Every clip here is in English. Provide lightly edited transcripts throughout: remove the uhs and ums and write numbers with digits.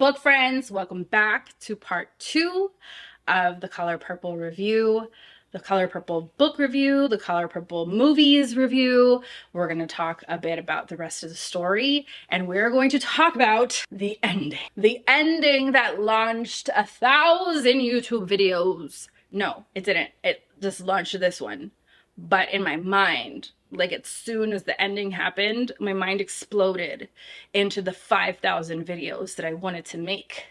Book friends, welcome back to part 2 of the Color Purple review, the Color Purple book review, the Color Purple movies review. We're going to talk a bit about the rest of the story, and we're going to talk about the ending. The ending that launched 1,000 YouTube videos. No, it didn't. It just launched this one. But in my mind, like as soon as the ending happened, my mind exploded into the 5,000 videos that I wanted to make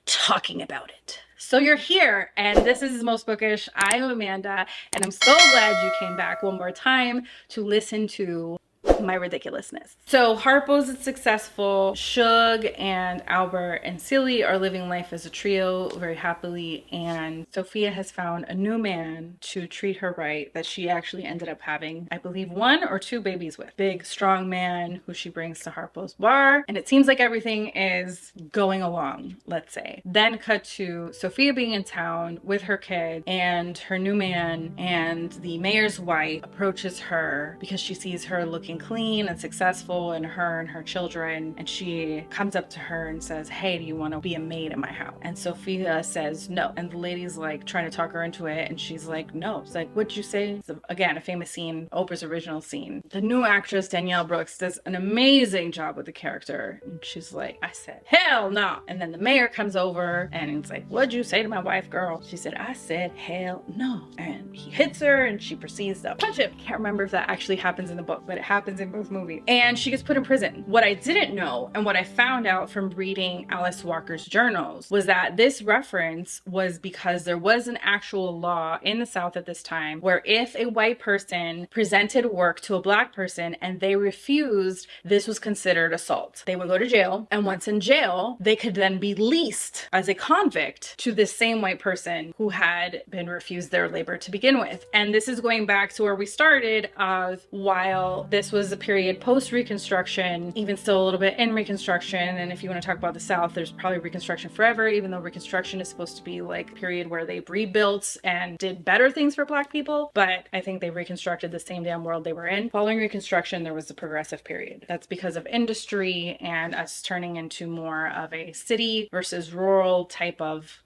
talking about it. So you're here, and this is Most Bookish. I am Amanda, and I'm so glad you came back one more time to listen to my ridiculousness. So Harpo's is successful. Shug and Albert and Celie are living life as a trio very happily, and Sophia has found a new man to treat her right that she actually ended up having, I believe, 1 or 2 babies with. Big, strong man who she brings to Harpo's bar, and it seems like everything is going along, let's say. Then cut to Sophia being in town with her kid and her new man, and the mayor's wife approaches her because she sees her looking clean and successful, and her children, and she comes up to her and says, "Hey, do you want to be a maid in my house?" And Sophia says no, and the lady's like trying to talk her into it, and she's like, no. It's like, what'd you say? It's again a famous scene, Oprah's original scene. The new actress Danielle Brooks does an amazing job with the character, and she's like, I said hell no. And then the mayor comes over and it's like, what'd you say to my wife, girl? She said, I said hell no. And he hits her and she proceeds to punch him. Can't remember if that actually happens in the book, but it happens in both movies. And she gets put in prison. What I didn't know, and what I found out from reading Alice Walker's journals, was that this reference was because there was an actual law in the South at this time where if a white person presented work to a black person and they refused, this was considered assault. They would go to jail, and once in jail, they could then be leased as a convict to this same white person who had been refused their labor to begin with. And this is going back to where we started of, while this was a period post-Reconstruction, even still a little bit in Reconstruction, and if you want to talk about the South, there's probably Reconstruction forever, even though Reconstruction is supposed to be like a period where they rebuilt and did better things for black people, but I think they reconstructed the same damn world they were in. Following Reconstruction, there was a progressive period. That's because of industry and us turning into more of a city versus rural type of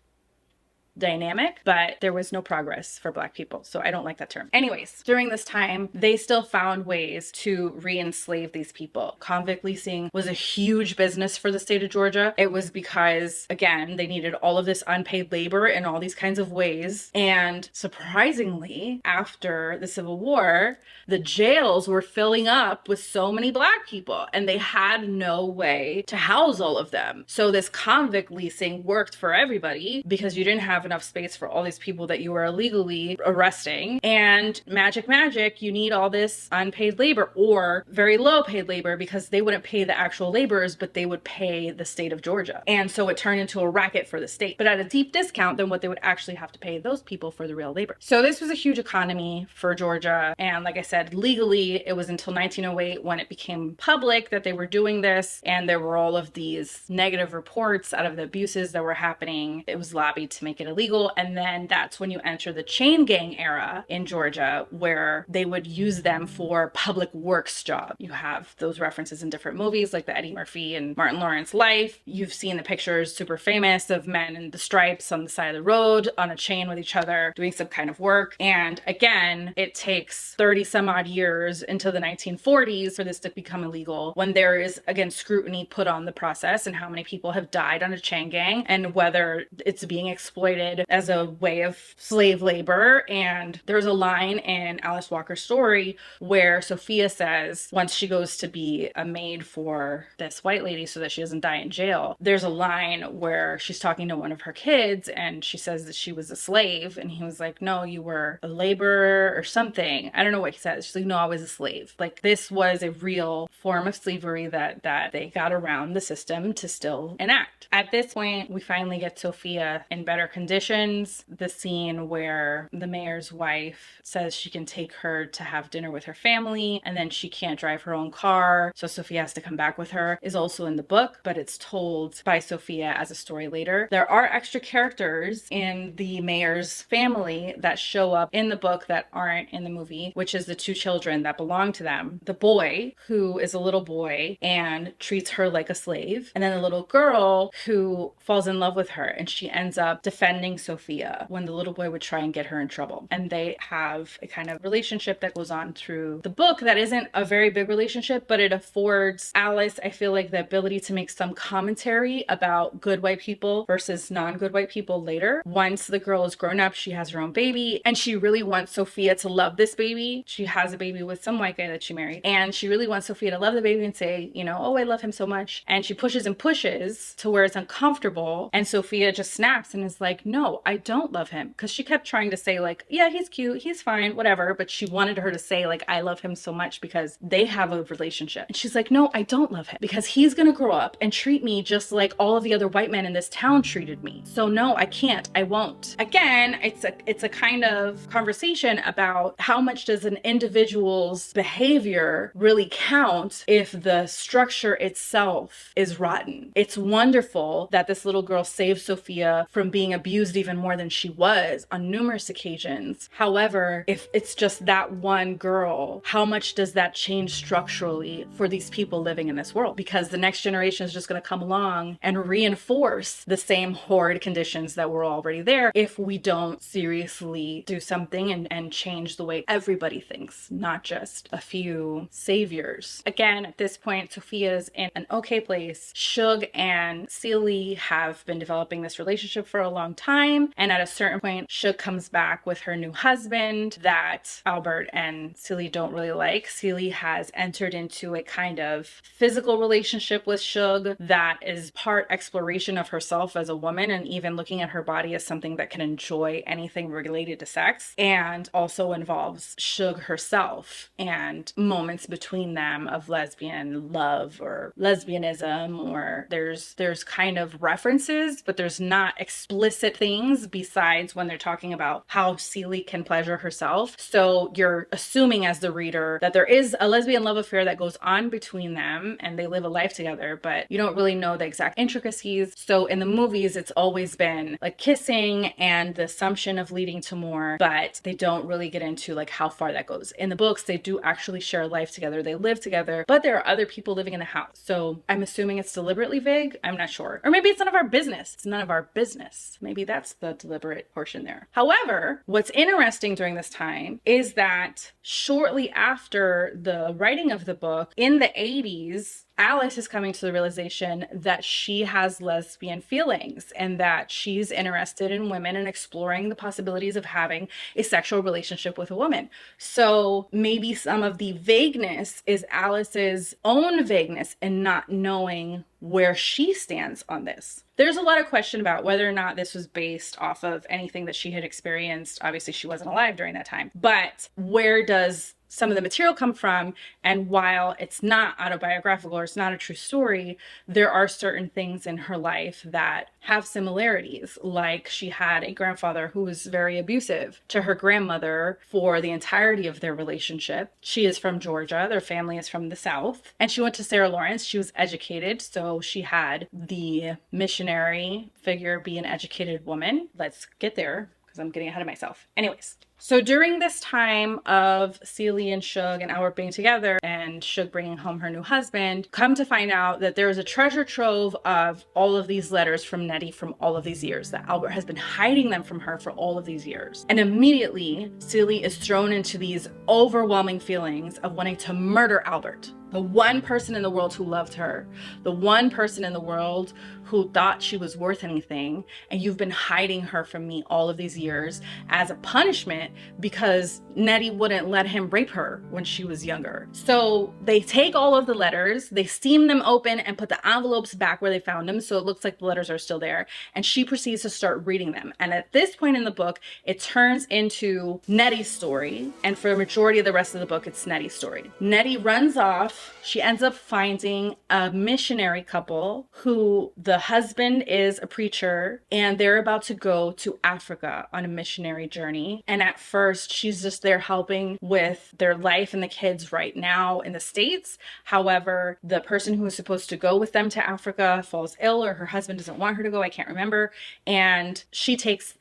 dynamic, but there was no progress for black people, so I don't like that term. Anyways, during this time, they still found ways to re-enslave these people. Convict leasing was a huge business for the state of Georgia. It was because, again, they needed all of this unpaid labor in all these kinds of ways, and surprisingly, after the Civil War, the jails were filling up with so many black people, and they had no way to house all of them. So this convict leasing worked for everybody because you didn't have enough space for all these people that you were illegally arresting. And magic, you need all this unpaid labor or very low paid labor, because they wouldn't pay the actual laborers, but they would pay the state of Georgia. And so it turned into a racket for the state, but at a deep discount than what they would actually have to pay those people for the real labor. So this was a huge economy for Georgia. And like I said, legally, it was until 1908 when it became public that they were doing this. And there were all of these negative reports out of the abuses that were happening. It was lobbied to make it illegal, and then that's when you enter the chain gang era in Georgia, where they would use them for public works jobs. You have those references in different movies like the Eddie Murphy and Martin Lawrence Life. You've seen the pictures, super famous, of men in the stripes on the side of the road on a chain with each other doing some kind of work. And again, it takes 30 some odd years into the 1940s for this to become illegal, when there is, again, scrutiny put on the process and how many people have died on a chain gang and whether it's being exploited as a way of slave labor. And there's a line in Alice Walker's story where Sophia says, once she goes to be a maid for this white lady so that she doesn't die in jail, there's a line where she's talking to one of her kids and she says that she was a slave, and he was like, no, you were a laborer or something. I don't know what he says. She's like, no, I was a slave. Like, this was a real form of slavery that they got around the system to still enact. At this point, we finally get Sophia in better condition conditions. The scene where the mayor's wife says she can take her to have dinner with her family, and then she can't drive her own car, so Sophia has to come back with her, is also in the book, but it's told by Sophia as a story later. There are extra characters in the mayor's family that show up in the book that aren't in the movie, which is the two children that belong to them. The boy, who is a little boy and treats her like a slave, and then the little girl who falls in love with her, and she ends up defending Sophia when the little boy would try and get her in trouble. And they have a kind of relationship that goes on through the book that isn't a very big relationship, but it affords Alice, I feel like, the ability to make some commentary about good white people versus non-good white people later. Once the girl is grown up, she has her own baby, and she really wants Sophia to love this baby. She has a baby with some white guy that she married, and she really wants Sophia to love the baby and say, you know, oh, I love him so much. And she pushes and pushes to where it's uncomfortable, and Sophia just snaps and is like, no, I don't love him. Because she kept trying to say, like, yeah, he's cute, he's fine, whatever, but she wanted her to say, like, I love him so much because they have a relationship. And she's like, no, I don't love him because he's gonna grow up and treat me just like all of the other white men in this town treated me. So no, I can't, I won't. Again, it's a kind of conversation about how much does an individual's behavior really count if the structure itself is rotten. It's wonderful that this little girl saved Sophia from being abused even more than she was on numerous occasions. However, if it's just that one girl, how much does that change structurally for these people living in this world? Because the next generation is just going to come along and reinforce the same horrid conditions that were already there if we don't seriously do something and change the way everybody thinks, not just a few saviors. Again, at this point, Sophia's in an okay place. Shug and Celie have been developing this relationship for a long time, and at a certain point, Shug comes back with her new husband that Albert and Celie don't really like. Celie has entered into a kind of physical relationship with Shug that is part exploration of herself as a woman, and even looking at her body as something that can enjoy anything related to sex, and also involves Shug herself and moments between them of lesbian love or lesbianism, or there's kind of references, but there's not explicit things besides when they're talking about how Celie can pleasure herself. So you're assuming as the reader that there is a lesbian love affair that goes on between them and they live a life together, but you don't really know the exact intricacies. So in the movies, it's always been like kissing and the assumption of leading to more, but they don't really get into like how far that goes. In the books, they do actually share life together. They live together, but there are other people living in the house. So I'm assuming it's deliberately vague. I'm not sure. Or maybe it's none of our business. It's none of our business. Maybe that's the deliberate portion there. However, what's interesting during this time is that shortly after the writing of the book in the 80s, Alice is coming to the realization that she has lesbian feelings and that she's interested in women and exploring the possibilities of having a sexual relationship with a woman. So maybe some of the vagueness is Alice's own vagueness and not knowing where she stands on this. There's a lot of question about whether or not this was based off of anything that she had experienced. Obviously, she wasn't alive during that time, but where does some of the material come from? And while it's not autobiographical or it's not a true story, there are certain things in her life that have similarities. Like she had a grandfather who was very abusive to her grandmother for the entirety of their relationship. She is from Georgia. Their family is from the South. And she went to Sarah Lawrence. She was educated. So she had the missionary figure be an educated woman. Let's get there because I'm getting ahead of myself. Anyways. So during this time of Celie and Shug and Albert being together and Shug bringing home her new husband, come to find out that there is a treasure trove of all of these letters from Nettie from all of these years, that Albert has been hiding them from her for all of these years. And immediately, Celie is thrown into these overwhelming feelings of wanting to murder Albert. The one person in the world who loved her, the one person in the world who thought she was worth anything, and you've been hiding her from me all of these years as a punishment pregnant because Nettie wouldn't let him rape her when she was younger. So they take all of the letters, they steam them open and put the envelopes back where they found them, so it looks like the letters are still there, and she proceeds to start reading them. And at this point in the book, it turns into Nettie's story, and for the majority of the rest of the book, it's Nettie's story. Nettie runs off. She ends up finding a missionary couple who the husband is a preacher, and they're about to go to Africa on a missionary journey. And at first, she's just there helping with their life and the kids right now in the States. However, the person who was supposed to go with them to Africa falls ill, or her husband doesn't want her to go, I can't remember. And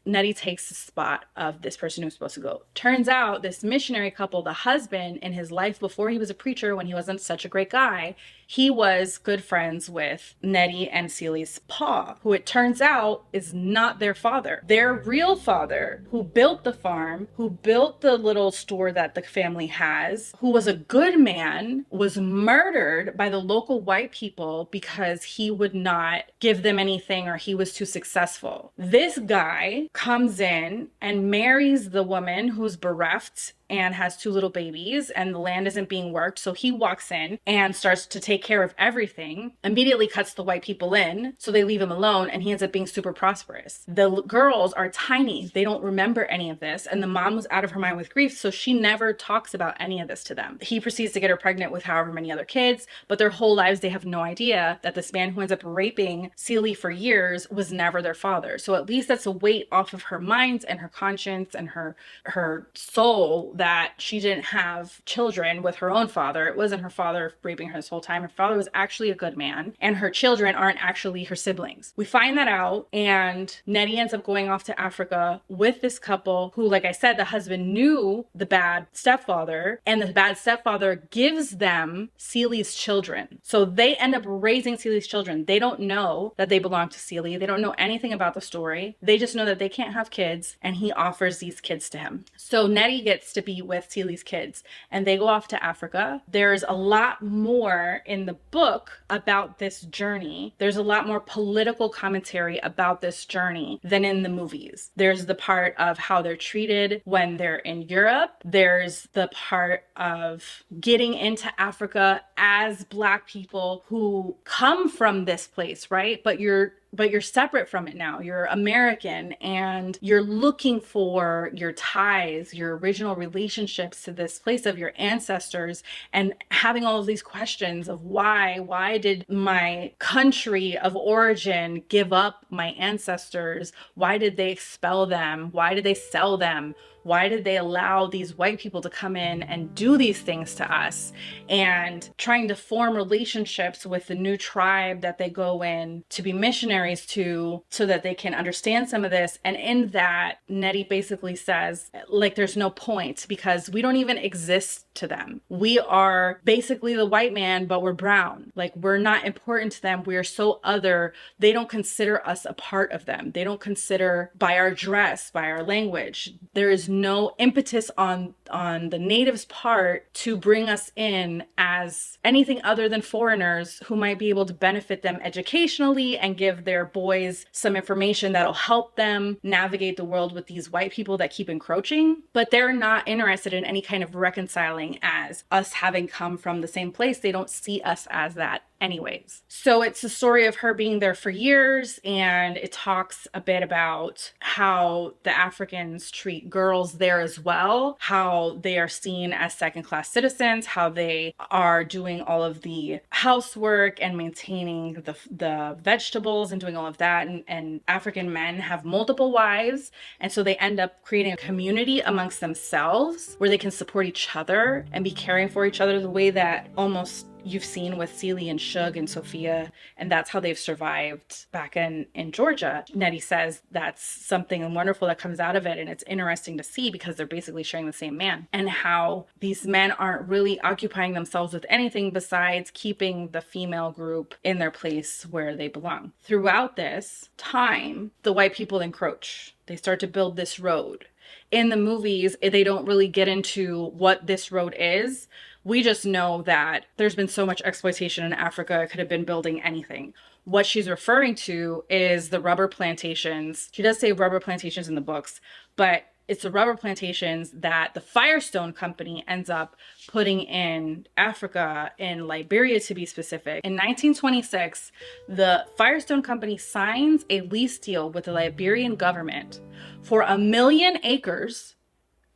Nettie takes the spot of this person who's supposed to go. Turns out this missionary couple, the husband in his life before he was a preacher, when he wasn't such a great guy, he was good friends with Nettie and Celie's pa, who it turns out is not their father. Their real father, who built the farm, who built the little store that the family has, who was a good man, was murdered by the local white people because he would not give them anything or he was too successful. This guy comes in and marries the woman who's bereft and has 2 little babies, and the land isn't being worked. So he walks in and starts to take care of everything, immediately cuts the white people in, so they leave him alone, and he ends up being super prosperous. The girls are tiny. They don't remember any of this, and the mom was out of her mind with grief, so she never talks about any of this to them. He proceeds to get her pregnant with however many other kids, but their whole lives they have no idea that this man who ends up raping Celie for years was never their father. So at least that's a weight off of her mind and her conscience and her soul, that she didn't have children with her own father. It wasn't her father raping her this whole time. Her father was actually a good man, and her children aren't actually her siblings. We find that out, and Nettie ends up going off to Africa with this couple who, like I said, the husband knew the bad stepfather, and the bad stepfather gives them Celie's children. So they end up raising Celie's children. They don't know that they belong to Celie. They don't know anything about the story. They just know that they can't have kids, and he offers these kids to him. So Nettie gets to be with Celie's kids, and they go off to Africa. There's a lot more in the book about this journey. There's a lot more political commentary about this journey than in the movies. There's the part of how they're treated when they're in Europe. There's the part of getting into Africa as Black people who come from this place, right? But you're separate from it now. You're American, and you're looking for your ties, your original relationships to this place of your ancestors, and having all of these questions of why did my country of origin give up my ancestors? Why did they expel them? Why did they sell them? Why did they allow these white people to come in and do these things to us? And trying to form relationships with the new tribe that they go in to be missionaries to, so that they can understand some of this. And in that, Nettie basically says, like, there's no point because we don't even exist to them. We are basically the white man, but we're brown. Like, we're not important to them. We are so other. They don't consider us a part of them. They don't consider by our dress, by our language. There is no impetus on the natives' part to bring us in as anything other than foreigners who might be able to benefit them educationally and give their boys some information that'll help them navigate the world with these white people that keep encroaching. But they're not interested in any kind of reconciling as us having come from the same place. They don't see us as that anyways. So it's a story of her being there for years, and it talks a bit about how the Africans treat girls there as well, how they are seen as second-class citizens, how they are doing all of the housework and maintaining the vegetables and doing all of that. And African men have multiple wives, and so they end up creating a community amongst themselves where they can support each other and be caring for each other the way that almost you've seen with Celie and Shug and Sophia, and that's how they've survived back in Georgia. Nettie says that's something wonderful that comes out of it, and it's interesting to see because they're basically sharing the same man, and how these men aren't really occupying themselves with anything besides keeping the female group in their place where they belong. Throughout this time, the white people encroach. They start to build this road. In the movies, they don't really get into what this road is. We just know that there's been so much exploitation in Africa, it could have been building anything. What she's referring to is the rubber plantations. She does say rubber plantations in the books, but it's the rubber plantations that the Firestone Company ends up putting in Africa, in Liberia to be specific. In 1926, the Firestone Company signs a lease deal with the Liberian government for 1,000,000 acres.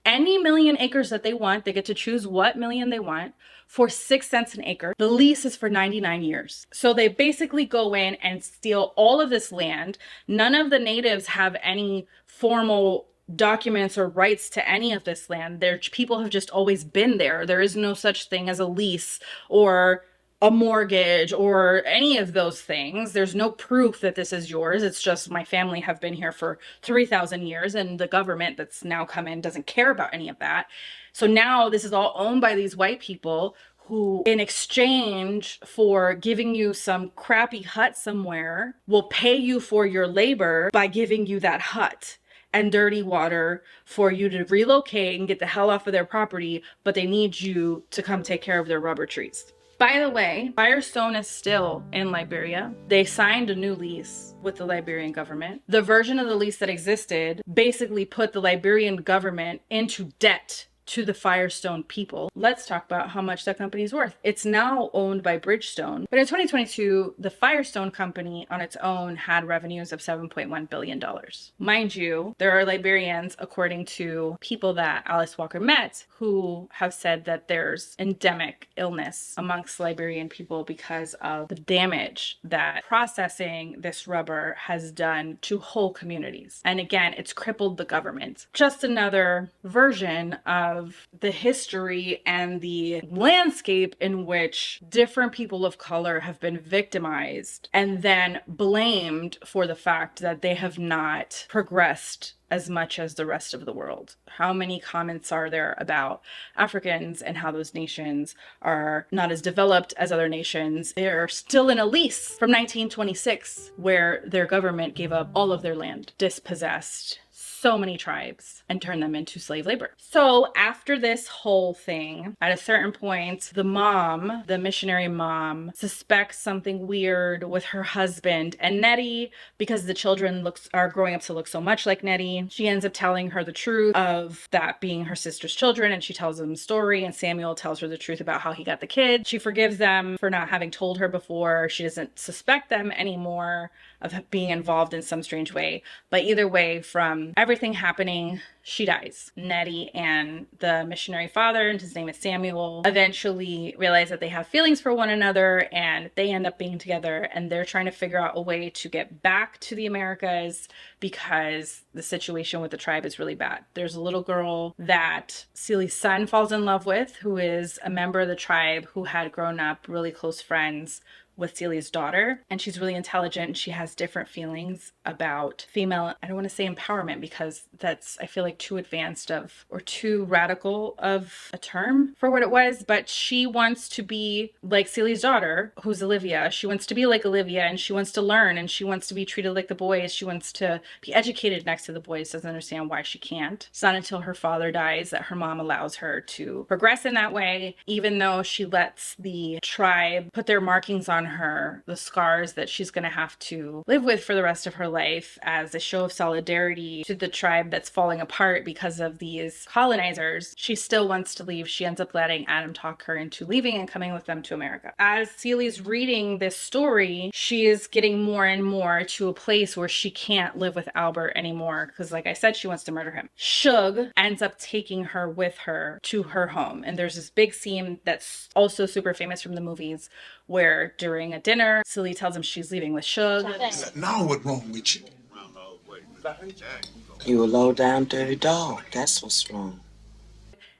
Any 1,000,000 acres that they want, they get to choose what million they want, for 6 cents an acre. The lease is for 99 years. So they basically go in and steal all of this land. None of the natives have any formal documents or rights to any of this land. Their people have just always been there. There is no such thing as a lease or a mortgage or any of those things. There's no proof that this is yours. It's just my family have been here for 3,000 years and the government that's now come in doesn't care about any of that. So now this is all owned by these white people who, in exchange for giving you some crappy hut somewhere, will pay you for your labor by giving you that hut and dirty water for you to relocate and get the hell off of their property, but they need you to come take care of their rubber trees. By the way, Firestone is still in Liberia. They signed a new lease with the Liberian government. The version of the lease that existed basically put the Liberian government into debt to the Firestone people. Let's talk about how much that company is worth. It's now owned by Bridgestone, but in 2022, the Firestone company on its own had revenues of $7.1 billion. Mind you, there are Liberians, according to people that Alice Walker met, who have said that there's endemic illness amongst Liberian people because of the damage that processing this rubber has done to whole communities. And again, it's crippled the government. Just another version of the history and the landscape in which different people of color have been victimized and then blamed for the fact that they have not progressed as much as the rest of the world. How many comments are there about Africans and how those nations are not as developed as other nations? They're still in a lease from 1926 where their government gave up all of their land, dispossessed so many tribes and turn them into slave labor. So after this whole thing, at a certain point, the mom, the missionary mom, suspects something weird with her husband and Nettie because the children are growing up to look so much like Nettie. She ends up telling her the truth of that being her sister's children, and she tells them the story, and Samuel tells her the truth about how he got the kid. She forgives them for not having told her before. She doesn't suspect them anymore of being involved in some strange way. But either way, from everything happening, she dies. Nettie and the missionary father, and his name is Samuel, eventually realize that they have feelings for one another, and they end up being together, and they're trying to figure out a way to get back to the Americas because the situation with the tribe is really bad. There's a little girl that Celie's son falls in love with, who is a member of the tribe who had grown up really close friends with Celie's daughter, and she's really intelligent, and she has different feelings about female, I don't want to say empowerment because that's, I feel like, too advanced of or too radical of a term for what it was, but she wants to be like Celie's daughter, who's Olivia. She wants to be like Olivia, and she wants to learn, and she wants to be treated like the boys. She wants to be educated next to the boys, doesn't understand why she can't. It's not until her father dies that her mom allows her to progress in that way, even though she lets the tribe put their markings on her, the scars that she's going to have to live with for the rest of her life as a show of solidarity to the tribe that's falling apart because of these colonizers. She still wants to leave. She ends up letting Adam talk her into leaving and coming with them to America. As Celie's reading this story, she is getting more and more to a place where she can't live with Albert anymore because, like I said, she wants to murder him. Shug ends up taking her with her to her home, and there's this big scene that's also super famous from the movies where during a dinner, Celie tells him she's leaving with Shug. Now what's wrong with you? You a low down dirty dog. That's what's wrong.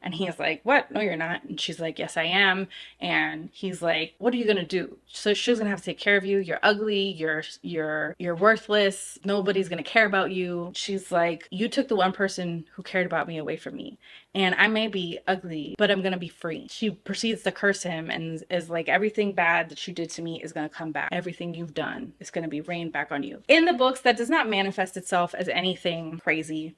And he's like, what? No, you're not. And she's like, yes, I am. And he's like, what are you going to do? So she's going to have to take care of you. You're ugly. You're worthless. Nobody's going to care about you. She's like, you took the one person who cared about me away from me. And I may be ugly, but I'm going to be free. She proceeds to curse him and is like, everything bad that you did to me is going to come back. Everything you've done is going to be rained back on you. In the books, that does not manifest itself as anything crazy.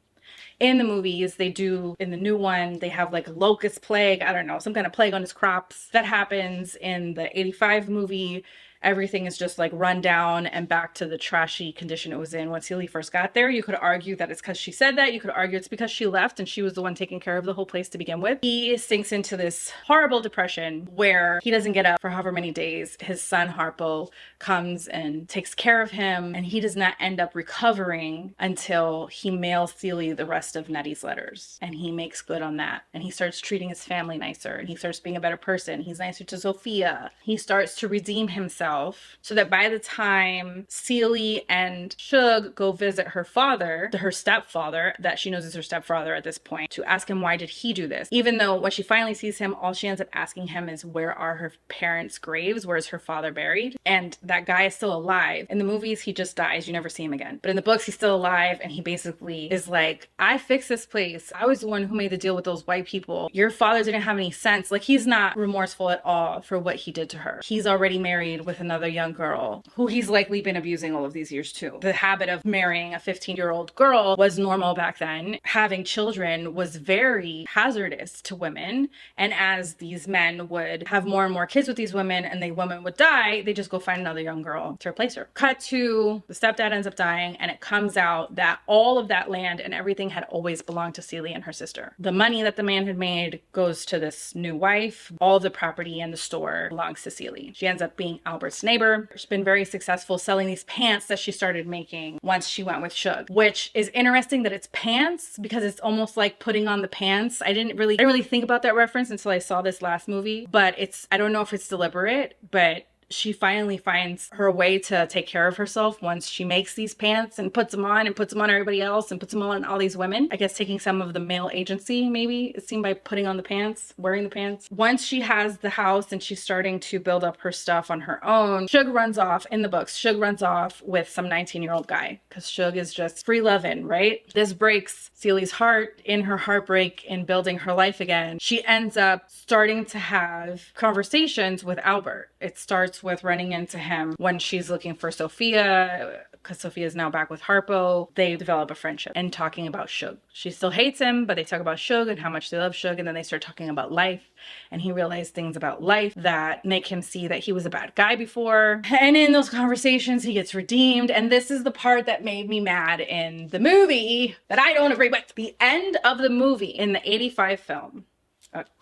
In the movies, they do, in the new one, they have like a locust plague, I don't know, some kind of plague on his crops. That happens in the 85 movie. everything is just like run down and back to the trashy condition it was in when Celie first got there. You could argue that it's because she said that. You could argue it's because she left and she was the one taking care of the whole place to begin with. He sinks into this horrible depression where he doesn't get up for however many days. His son Harpo comes and takes care of him, and he does not end up recovering until he mails Celie the rest of Nettie's letters, and he makes good on that, and he starts treating his family nicer, and he starts being a better person. He's nicer to Sophia. He starts to redeem himself so that by the time Celie and Shug go visit her father, her stepfather, that she knows is her stepfather at this point, to ask him why did he do this, even though when she finally sees him, all she ends up asking him is where are her parents' graves, where is her father buried, and that guy is still alive. In the movies he just dies, you never see him again, but in the books he's still alive, and he basically is like, I fixed this place, I was the one who made the deal with those white people, your father didn't have any sense. Like, he's not remorseful at all for what he did to her. He's already married with another young girl who he's likely been abusing all of these years too. The habit of marrying a 15-year-old girl was normal back then. Having children was very hazardous to women, and as these men would have more and more kids with these women and the women would die, they just go find another young girl to replace her. Cut to the stepdad ends up dying, and it comes out that all of that land and everything had always belonged to Celie and her sister. The money that the man had made goes to this new wife. All of the property and the store belongs to Celie. She ends up being Albert's neighbor. She's been very successful selling these pants that she started making once she went with Shug, which is interesting that it's pants because it's almost like putting on the pants. I didn't really think about that reference until I saw this last movie, but I don't know if it's deliberate, but she finally finds her way to take care of herself once she makes these pants and puts them on everybody else and puts them on all these women. I guess taking some of the male agency, maybe, it seemed, by putting on the pants, wearing the pants. Once she has the house and she's starting to build up her stuff on her own, Shug runs off, in the books, Shug runs off with some 19-year-old guy because Shug is just free loving, right? This breaks Celie's heart. In her heartbreak in building her life again, she ends up starting to have conversations with Albert. It starts with running into him when she's looking for Sophia, because Sophia is now back with Harpo. They develop a friendship and talking about Shug. She still hates him, but they talk about Shug and how much they love Shug, and then they start talking about life, and he realized things about life that make him see that he was a bad guy before. And in those conversations, he gets redeemed, and this is the part that made me mad in the movie that I don't agree with. The end of the movie in the 85 film.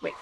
Wait.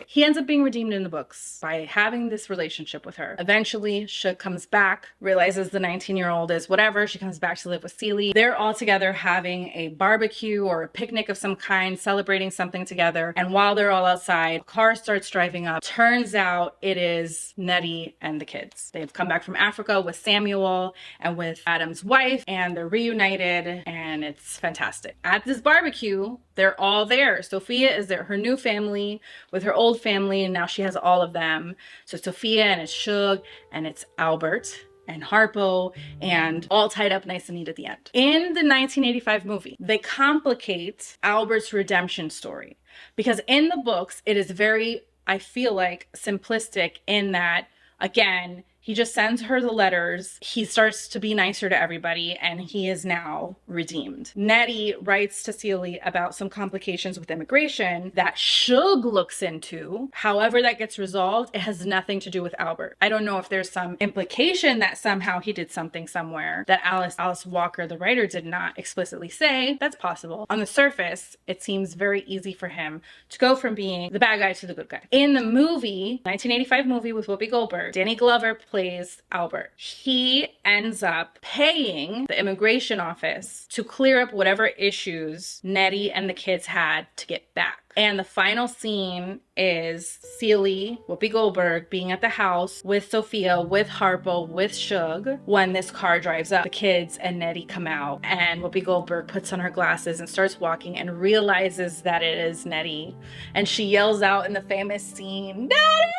He ends up being redeemed in the books by having this relationship with her. Eventually, Shug comes back, realizes the 19-year-old is whatever. She comes back to live with Celie. They're all together having a barbecue or a picnic of some kind, celebrating something together. And while they're all outside, a car starts driving up. Turns out it is Nettie and the kids. They've come back from Africa with Samuel and with Adam's wife, and they're reunited, and it's fantastic. At this barbecue, they're all there. Sophia is there, her new family, with her old family, and now she has all of them. So Sophia, and it's Shug, and it's Albert and Harpo, and all tied up nice and neat at the end. In the 1985 movie, they complicate Albert's redemption story because in the books, it is very, I feel like, simplistic in that, again, he just sends her the letters. He starts to be nicer to everybody, and he is now redeemed. Nettie writes to Celie about some complications with immigration that Shug looks into. However that gets resolved, it has nothing to do with Albert. I don't know if there's some implication that somehow he did something somewhere that Alice Walker, the writer, did not explicitly say. That's possible. On the surface, it seems very easy for him to go from being the bad guy to the good guy. In the movie, 1985 movie with Whoopi Goldberg, Danny Glover plays Albert. He ends up paying the immigration office to clear up whatever issues Nettie and the kids had to get back. And the final scene is Celie, Whoopi Goldberg, being at the house with Sophia, with Harpo, with Shug, when this car drives up. The kids and Nettie come out, and Whoopi Goldberg puts on her glasses and starts walking and realizes that it is Nettie. And she yells out in the famous scene, Nettie!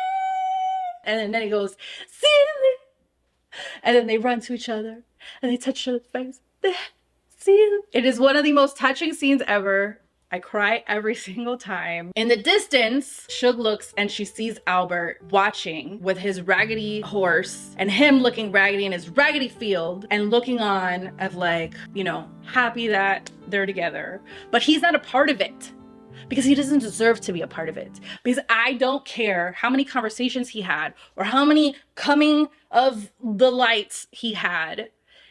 And then Nettie goes, Celie! And then they run to each other, and they touch each other's face. Celie! It is one of the most touching scenes ever. I cry every single time. In the distance, Shug looks and she sees Albert watching with his raggedy horse and him looking raggedy in his raggedy field and looking on of like, you know, happy that they're together. But he's not a part of it because he doesn't deserve to be a part of it. Because I don't care how many conversations he had or how many coming of the lights he had.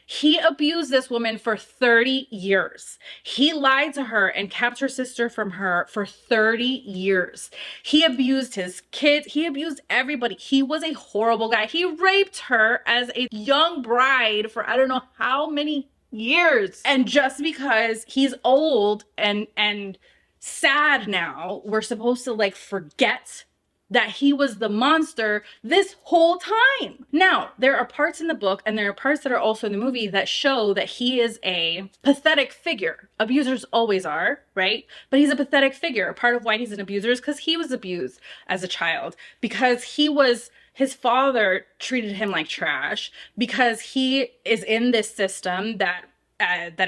He abused this woman for 30 years. He lied to her and kept her sister from her for 30 years. He abused his kids. He abused everybody. He was a horrible guy. He raped her as a young bride for I don't know how many years. And just because he's old and sad now, we're supposed to like forget that he was the monster this whole time. Now, there are parts in the book and there are parts that are also in the movie that show that he is a pathetic figure. Abusers always are, right? But he's a pathetic figure. Part of why he's an abuser is because he was abused as a child, because his father treated him like trash, because he is in this system that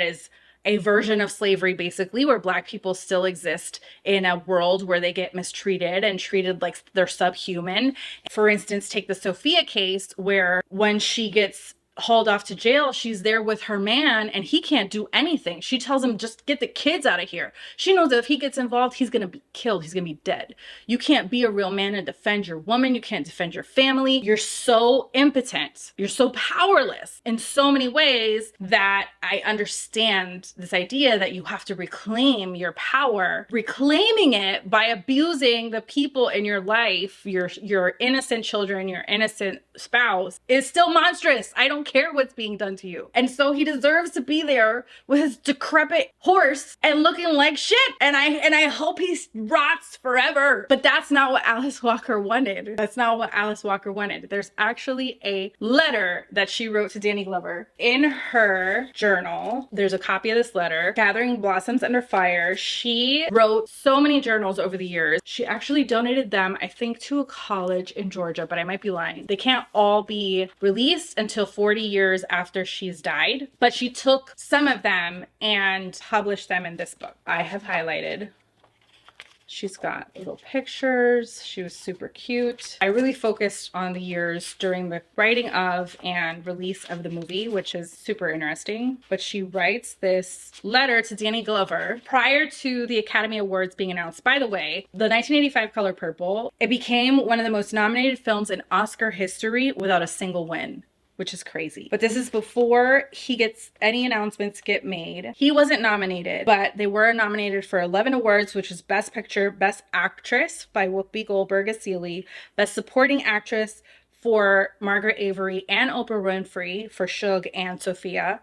is a version of slavery, basically, where Black people still exist in a world where they get mistreated and treated like they're subhuman. For instance, take the Sophia case, where when she gets hauled off to jail, she's there with her man and he can't do anything. She tells him, just get the kids out of here. She knows that if he gets involved, he's going to be killed. He's going to be dead. You can't be a real man and defend your woman. You can't defend your family. You're so impotent. You're so powerless in so many ways that I understand this idea that you have to reclaim your power. Reclaiming it by abusing the people in your life, your innocent children, your innocent spouse, is still monstrous. I don't care what's being done to you. And so he deserves to be there with his decrepit horse and looking like shit. And I hope he rots forever. But that's not what Alice Walker wanted. That's not what Alice Walker wanted. There's actually a letter that she wrote to Danny Glover. In her journal, there's a copy of this letter, Gathering Blossoms Under Fire. She wrote so many journals over the years. She actually donated them, I think, to a college in Georgia, but I might be lying. They can't all be released until 40 years after she's died, but she took some of them and published them in this book. I have highlighted. She's got little pictures. She was super cute. I really focused on the years during the writing of and release of the movie, which is super interesting. But she writes this letter to Danny Glover prior to the Academy Awards being announced. By the way, the 1985 Color Purple, it became one of the most nominated films in Oscar history without a single win, which is crazy. But this is before any announcements get made. He wasn't nominated, but they were nominated for 11 awards, which is Best Picture, Best Actress by Whoopi Goldberg as Celie, Best Supporting Actress for Margaret Avery and Oprah Winfrey for Shug and Sophia.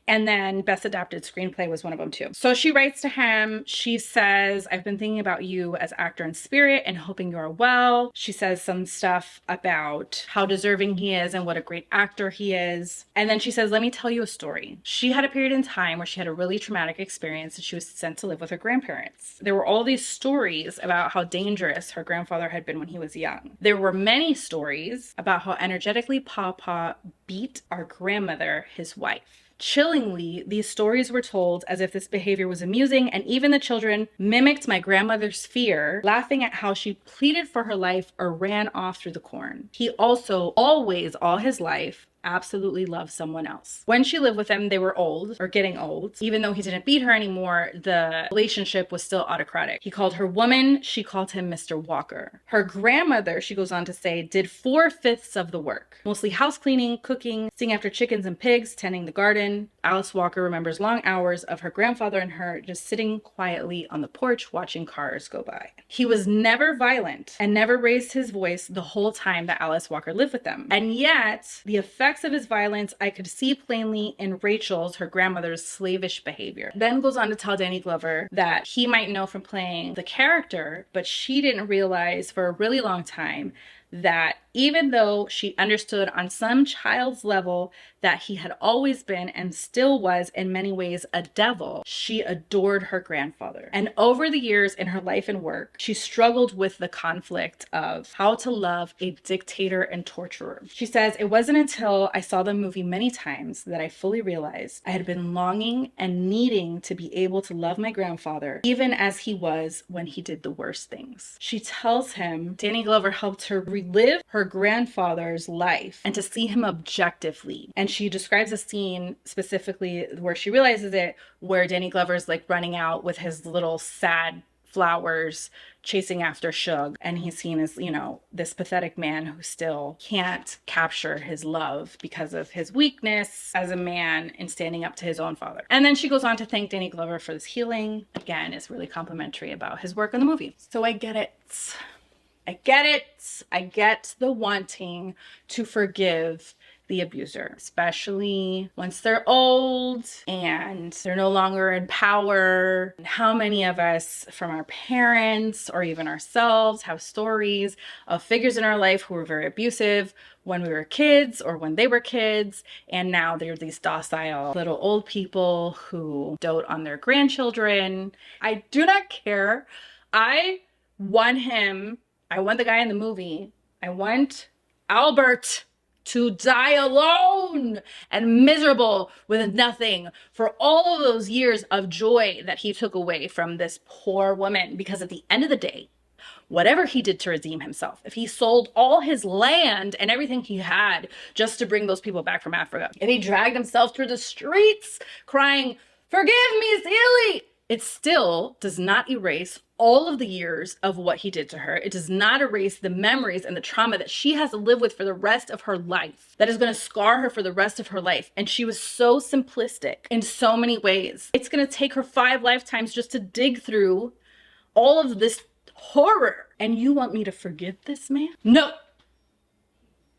And then Best Adapted Screenplay was one of them too. So she writes to him. She says, I've been thinking about you as actor in spirit and hoping you are well. She says some stuff about how deserving he is and what a great actor he is. And then she says, let me tell you a story. She had a period in time where she had a really traumatic experience and she was sent to live with her grandparents. There were all these stories about how dangerous her grandfather had been when he was young. There were many stories about how energetically Papa beat our grandmother, his wife. Chillingly, these stories were told as if this behavior was amusing, and even the children mimicked my grandmother's fear, laughing at how she pleaded for her life or ran off through the corn. He also always, all his life, absolutely loved someone else. When she lived with him, they were old or getting old. Even though he didn't beat her anymore, the relationship was still autocratic. He called her woman. She called him Mr. Walker. Her grandmother, she goes on to say, did 4/5 of the work. Mostly house cleaning, cooking, seeing after chickens and pigs, tending the garden. Alice Walker remembers long hours of her grandfather and her just sitting quietly on the porch watching cars go by. He was never violent and never raised his voice the whole time that Alice Walker lived with them. And yet, the effects of his violence I could see plainly in Rachel's, her grandmother's, slavish behavior. Then goes on to tell Danny Glover that he might know from playing the character, but she didn't realize for a really long time that even though she understood on some child's level that he had always been and still was in many ways a devil, she adored her grandfather. And over the years in her life and work, she struggled with the conflict of how to love a dictator and torturer. She says, it wasn't until I saw the movie many times that I fully realized I had been longing and needing to be able to love my grandfather, even as he was when he did the worst things. She tells him Danny Glover helped her relive her grandfather's life and to see him objectively. And she describes a scene specifically where she realizes it, where Danny Glover's like running out with his little sad flowers chasing after Suge, and he's seen as, you know, this pathetic man who still can't capture his love because of his weakness as a man in standing up to his own father. And then she goes on to thank Danny Glover for this healing. Again, is really complimentary about his work in the movie. So I get it. I get it. I get the wanting to forgive the abuser, especially once they're old and they're no longer in power. And how many of us from our parents or even ourselves have stories of figures in our life who were very abusive when we were kids or when they were kids, and now they're these docile little old people who dote on their grandchildren. I do not care. I want him. I want the guy in the movie. I want Albert to die alone and miserable with nothing for all of those years of joy that he took away from this poor woman. Because at the end of the day, whatever he did to redeem himself, if he sold all his land and everything he had just to bring those people back from Africa, if he dragged himself through the streets crying, "Forgive me, Celie," it still does not erase all of the years of what he did to her. It does not erase the memories and the trauma that she has to live with for the rest of her life, that is going to scar her for the rest of her life. And she was so simplistic in so many ways. It's going to take her 5 lifetimes just to dig through all of this horror. And you want me to forgive this man? No.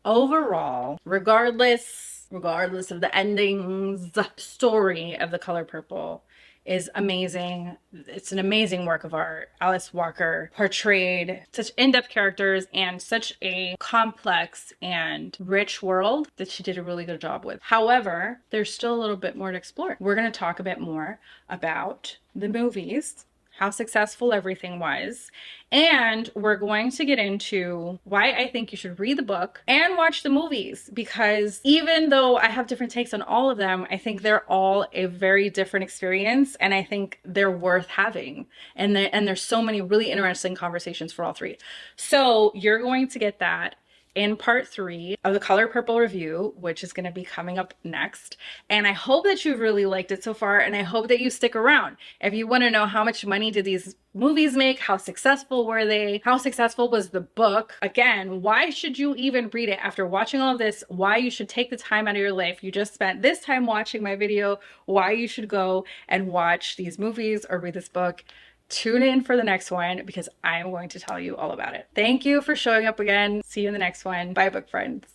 Overall, regardless of the endings, the story of The Color Purple is amazing. It's an amazing work of art. Alice Walker portrayed such in-depth characters and such a complex and rich world that she did a really good job with. However, there's still a little bit more to explore. We're going to talk a bit more about the movies, how successful everything was, and we're going to get into why I think you should read the book and watch the movies, because even though I have different takes on all of them, I think they're all a very different experience, and I think they're worth having. And there's so many really interesting conversations for all three. So you're going to get that in part 3 of the Color Purple review, which is going to be coming up next. And I hope that you've really liked it so far, and I hope that you stick around. If you want to know how much money did these movies make, how successful were they, how successful was the book, again, why should you even read it after watching all of this, why you should take the time out of your life you just spent this time watching my video, why you should go and watch these movies or read this book. Tune in for the next one because I'm going to tell you all about it. Thank you for showing up again. See you in the next one. Bye, book friends.